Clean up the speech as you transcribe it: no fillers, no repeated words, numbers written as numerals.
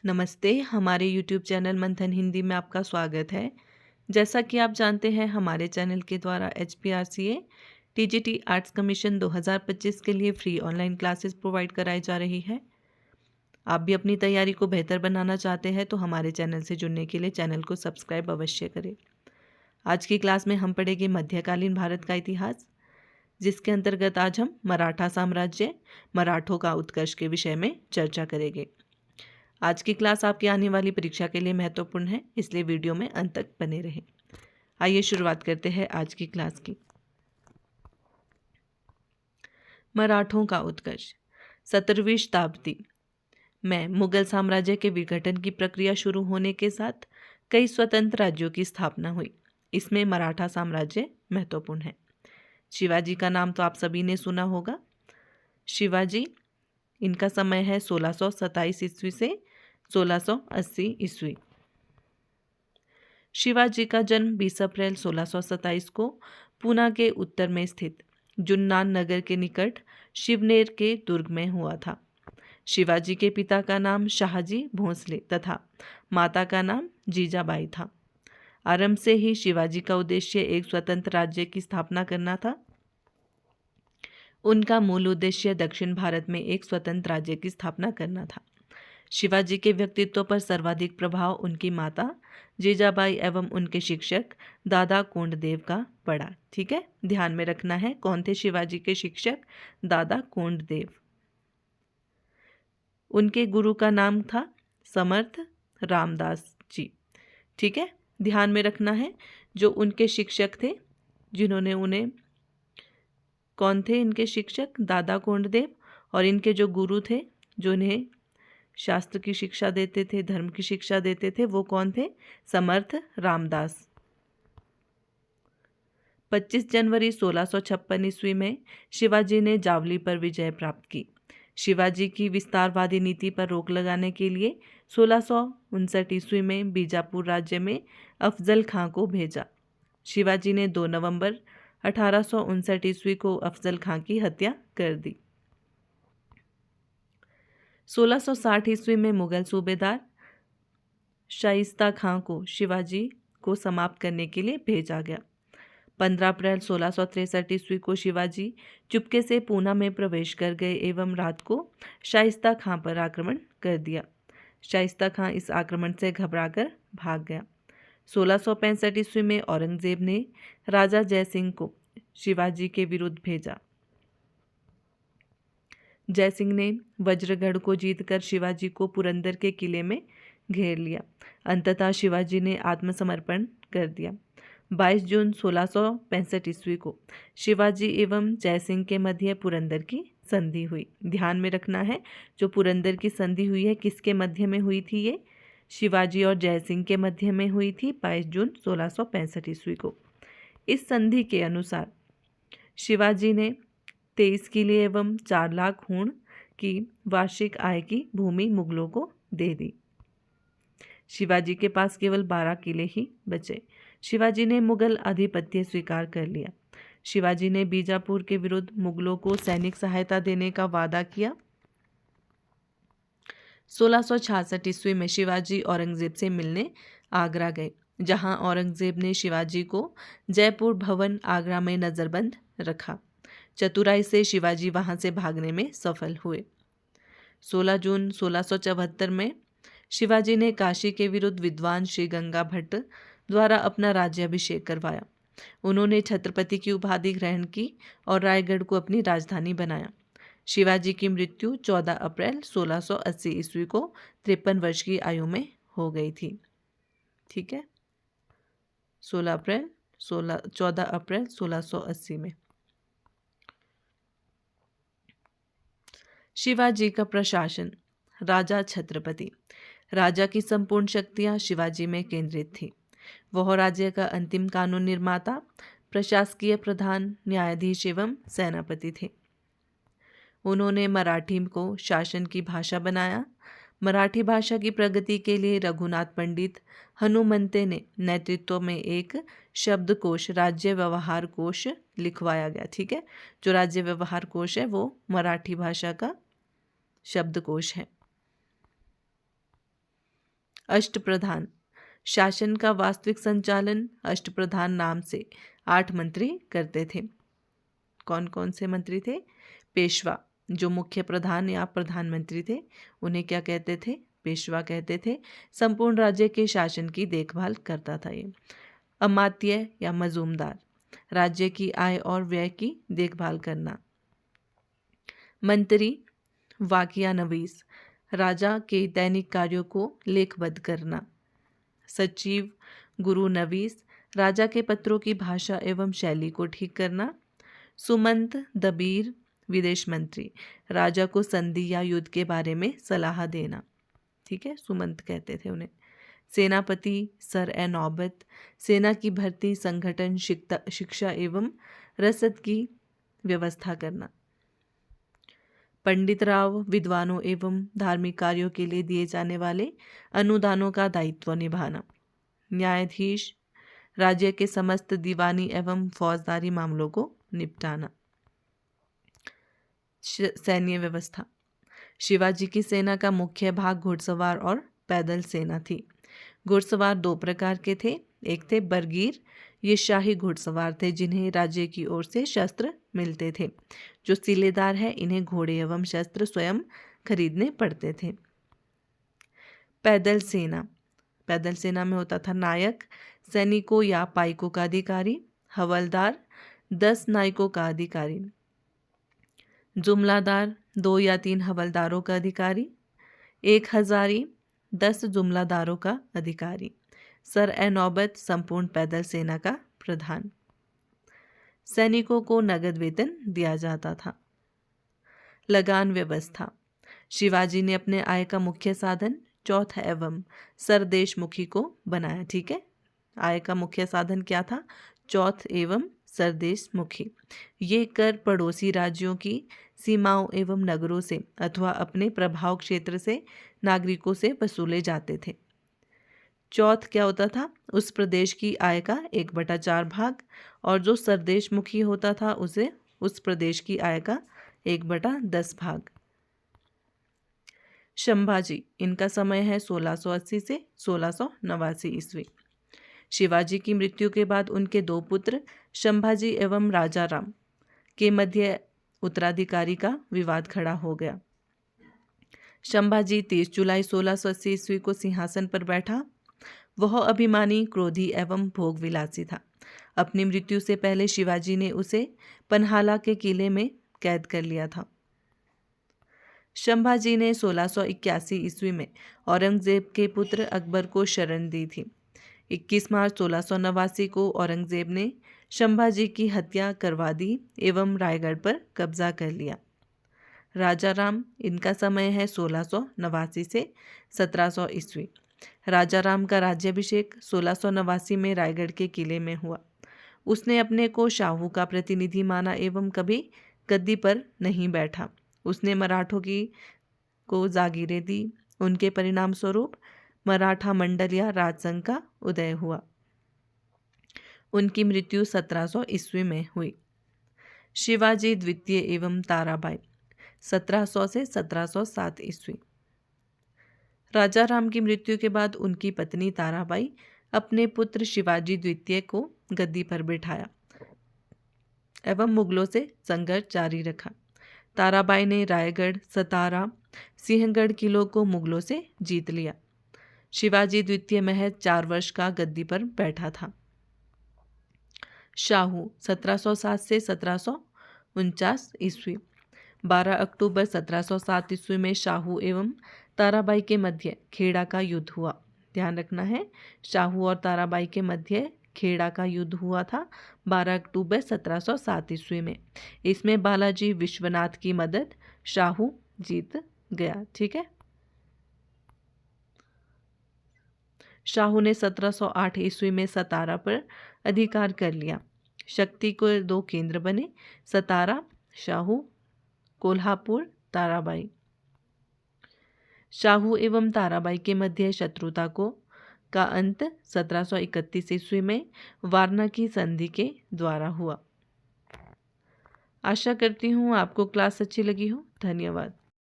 नमस्ते, हमारे YouTube channel मंथन हिंदी में आपका स्वागत है। जैसा कि आप जानते हैं, हमारे चैनल के द्वारा HPRCA TGT आर्ट्स कमीशन 2025 के लिए फ्री ऑनलाइन क्लासेस प्रोवाइड कराई जा रही है। आप भी अपनी तैयारी को बेहतर बनाना चाहते हैं तो हमारे चैनल से जुड़ने के लिए चैनल को सब्सक्राइब अवश्य करें। आज की क्लास में हम पढ़ेंगे मध्यकालीन भारत का इतिहास, जिसके अंतर्गत आज हम मराठा साम्राज्य, मराठों का उत्कर्ष के विषय में चर्चा करेंगे। आज की क्लास आपकी आने वाली परीक्षा के लिए महत्वपूर्ण है, इसलिए वीडियो में अंत तक बने रहें। आइए शुरुआत करते हैं आज की क्लास की। मराठों का उत्कर्ष। 17वीं शताब्दी में मुगल साम्राज्य के विघटन की प्रक्रिया शुरू होने के साथ कई स्वतंत्र राज्यों की स्थापना हुई। इसमें मराठा साम्राज्य महत्वपूर्ण है। शिवाजी का नाम तो आप सभी ने सुना होगा। शिवाजी, इनका समय है 1627 ईस्वी से 1680 ईस्वी। शिवाजी का जन्म 20 अप्रैल 1627 को पूना के उत्तर में स्थित जुन्नान नगर के निकट शिवनेर के दुर्ग में हुआ था। शिवाजी के पिता का नाम शाहजी भोंसले तथा माता का नाम जीजाबाई था। आरंभ से ही शिवाजी का उद्देश्य एक स्वतंत्र राज्य की स्थापना करना था। उनका मूल उद्देश्य दक्षिण भारत में एक स्वतंत्र राज्य की स्थापना करना था। शिवाजी के व्यक्तित्व पर सर्वाधिक प्रभाव उनकी माता जीजाबाई एवं उनके शिक्षक दादा कोंडदेव का पड़ा। ठीक है, ध्यान में रखना है कौन थे शिवाजी के शिक्षक? दादा कोंडदेव। उनके गुरु का नाम था समर्थ रामदास जी। ठीक है, ध्यान में रखना है जो उनके शिक्षक थे, जिन्होंने उन्हें, कौन थे इनके शिक्षक? दादा कोंडदेव। और इनके जो गुरु थे, जो इन्हें शास्त्र की शिक्षा देते थे, धर्म की शिक्षा देते थे, वो कौन थे? समर्थ रामदास। 25 जनवरी 1656 ईस्वी में शिवाजी ने जावली पर विजय प्राप्त की। शिवाजी की विस्तारवादी नीति पर रोक लगाने के लिए 1659 ईस्वी में बीजापुर राज्य में अफजल खां को भेजा। शिवाजी ने 2 नवंबर 1859 ईस्वी को अफजल खां की हत्या कर दी। 1660 ईस्वी में मुगल सूबेदार शाइस्ता खां को शिवाजी को समाप्त करने के लिए भेजा गया। 15 अप्रैल 1663 ईस्वी को शिवाजी चुपके से पूना में प्रवेश कर गए एवं रात को शाइस्ता खां पर आक्रमण कर दिया। शाइस्ता खां इस आक्रमण से घबराकर भाग गया। 1665 ईस्वी में औरंगजेब ने राजा जयसिंह को शिवाजी के विरुद्ध भेजा। जयसिंह ने वज्रगढ़ को जीतकर शिवाजी को पुरंदर के किले में घेर लिया। अंततः शिवाजी ने आत्मसमर्पण कर दिया। 22 जून 1665 ईस्वी को शिवाजी एवं जयसिंह के मध्य पुरंदर की संधि हुई। ध्यान में रखना है, जो पुरंदर की संधि हुई है, किसके मध्य में हुई थी? ये शिवाजी और जयसिंह के मध्य में हुई थी 22 जून 1665 ईस्वी को। इस संधि के अनुसार शिवाजी ने 23 किले एवं 4 लाख हूण की वार्षिक आय की भूमि मुगलों को दे दी। शिवाजी के पास केवल 12 किले ही बचे। शिवाजी ने मुगल आधिपत्य स्वीकार कर लिया। शिवाजी ने बीजापुर के विरुद्ध मुगलों को सैनिक सहायता देने का वादा किया। 1666 ईस्वी में शिवाजी औरंगजेब से मिलने आगरा गए, जहां औरंगजेब ने शिवाजी को जयपुर भवन आगरा में नजरबंद रखा। चतुराई से शिवाजी वहां से भागने में सफल हुए। 16 जून 1674 में शिवाजी ने काशी के विरुद्ध विद्वान श्री गंगा भट्ट द्वारा अपना राज्याभिषेक करवाया। उन्होंने छत्रपति की उपाधि ग्रहण की और रायगढ़ को अपनी राजधानी बनाया। शिवाजी की मृत्यु 14 अप्रैल 1680 ईस्वी को 53 वर्ष की आयु में हो गई थी। ठीक है, 14 अप्रैल 1680 में। शिवाजी का प्रशासन। राजा छत्रपति। राजा की संपूर्ण शक्तियां शिवाजी में केंद्रित थी। वह राज्य का अंतिम कानून निर्माता, प्रशासकीय प्रधान, न्यायाधीश एवं सेनापति थे। उन्होंने मराठी को शासन की भाषा बनाया। मराठी भाषा की प्रगति के लिए रघुनाथ पंडित हनुमंते ने नेतृत्व में एक शब्दकोश, राज्य व्यवहार कोश लिखवाया गया। ठीक है, जो राज्य व्यवहार कोश है वो मराठी भाषा का शब्दकोश है। अष्टप्रधान, शासन का वास्तविक संचालन अष्टप्रधान नाम से 8 मंत्री करते थे। कौन कौन से मंत्री थे? पेशवा, जो मुख्य प्रधान या प्रधानमंत्री थे, उन्हें क्या कहते थे? पेशवा कहते थे। संपूर्ण राज्य के शासन की देखभाल करता था ये। अमात्य या मजूमदार, राज्य की आय और व्यय की देखभाल करना। मंत्री, वाकियानवीस, राजा के दैनिक कार्यों को लेखबद्ध करना। सचिव, गुरु नवीस, राजा के पत्रों की भाषा एवं शैली को ठीक करना। सुमंत, दबीर, विदेश मंत्री, राजा को संधि या युद्ध के बारे में सलाह देना। ठीक है, सुमंत कहते थे उन्हें। सेनापति, सर ए नौबत, सेना की भर्ती, संगठन, शिक्षा एवं रसद की व्यवस्था करना। पंडित राव, विद्वानों एवं धार्मिक कार्यों के लिए दिए जाने वाले अनुदानों का दायित्व निभाना। न्यायाधीश, राज्य के समस्त दीवानी एवं फौजदारी मामलों को निपटाना। सैन्य व्यवस्था, शिवाजी की सेना का मुख्य भाग घुड़सवार और पैदल सेना थी। घुड़सवार 2 प्रकार के थे। एक थे बरगीर, ये शाही घुड़सवार थे जिन्हें राज्य की ओर से शस्त्र मिलते थे। जो सिलेदार है, इन्हें घोड़े एवं शस्त्र स्वयं खरीदने पड़ते थे। पैदल सेना, पैदल सेना में होता था नायक, सैनिकों या पाइकों का अधिकारी, हवलदार, 10 नायकों का अधिकारी, जुमलादार, 2 या 3 हवलदारों का अधिकारी, 1 हजारी, 10 जुमलादारों का अधिकारी, सर ए नौबत, संपूर्ण पैदल सेना का प्रधान। सैनिकों को नगद वेतन दिया जाता था। लगान व्यवस्था, शिवाजी ने अपने आय का मुख्य साधन चौथ एवं सरदेशमुखी को बनाया। ठीक है, आय का मुख्य साधन क्या था? चौथ एवं सरदेशमुखी। ये कर पड़ोसी राज्यों की सीमाओं एवं नगरों से अथवा अपने प्रभाव क्षेत्र से नागरिकों से वसूले जाते थे। चौथ क्या होता था? उस प्रदेश की आय का 1/4 भाग, और जो सरदेशमुखी होता था उसे उस प्रदेश की आय का 1/10 भाग। संभाजी, इनका समय है 1680 से 1689 ईस्वी। शिवाजी की मृत्यु के बाद उनके 2 पुत्र संभाजी एवं राजा राम के मध्य उत्तराधिकारी का विवाद खड़ा हो गया। संभाजी 30 जुलाई 1680 ईस्वी को सिंहासन पर बैठा। वह अभिमानी, क्रोधी एवं भोगविलासी था। अपनी मृत्यु से पहले शिवाजी ने उसे पन्हाला के किले में कैद कर लिया था। संभाजी ने 1681 ईस्वी में औरंगजेब के पुत्र अकबर को शरण दी थी। 21 मार्च 1689 को औरंगजेब ने संभाजी की हत्या करवा दी एवं रायगढ़ पर कब्जा कर लिया। राजा राम, इनका समय है 1689 से 1700 ईस्वी। राजा राम का राज्याभिषेक 1689 में रायगढ़ के किले में हुआ। उसने अपने को शाहू का प्रतिनिधि माना एवं कभी गद्दी पर नहीं बैठा। उसने मराठों को जागीरें दी। उनके परिणाम स्वरूप मराठा मंडल या राजसंघ का उदय हुआ। उनकी मृत्यु 1700 ईस्वी में हुई। शिवाजी द्वितीय एवं ताराबाई 1700 से 1707 ईस्वी। राजा राम की मृत्यु के बाद उनकी पत्नी ताराबाई अपने पुत्र शिवाजी द्वितीय को गद्दी पर बिठाया एवं मुगलों से संघर्ष जारी रखा। ताराबाई ने रायगढ़, सतारा, सिंहगढ़ किलों को मुगलों से जीत लिया। शिवाजी द्वितीय महज 4 वर्ष का गद्दी पर बैठा था। शाहू 1707 से 1749 ईस्वी। 12 अक्टूबर 1707 ईस्वी में शाहू एवं ताराबाई के मध्य खेड़ा का युद्ध हुआ। ध्यान रखना है, शाहू और ताराबाई के मध्य खेड़ा का युद्ध हुआ था 12 अक्टूबर 1707 ईस्वी में। इसमें बालाजी विश्वनाथ की मदद शाहू जीत गया। ठीक है, शाहू ने 1708 ईस्वी में सतारा पर अधिकार कर लिया। शक्ति के 2 केंद्र बने, सतारा, शाहू, कोल्हापुर, ताराबाई। शाहू एवं ताराबाई के मध्य शत्रुता का अंत 1731 ईस्वी में वारणा की संधि के द्वारा हुआ। आशा करती हूँ आपको क्लास अच्छी लगी हो। धन्यवाद।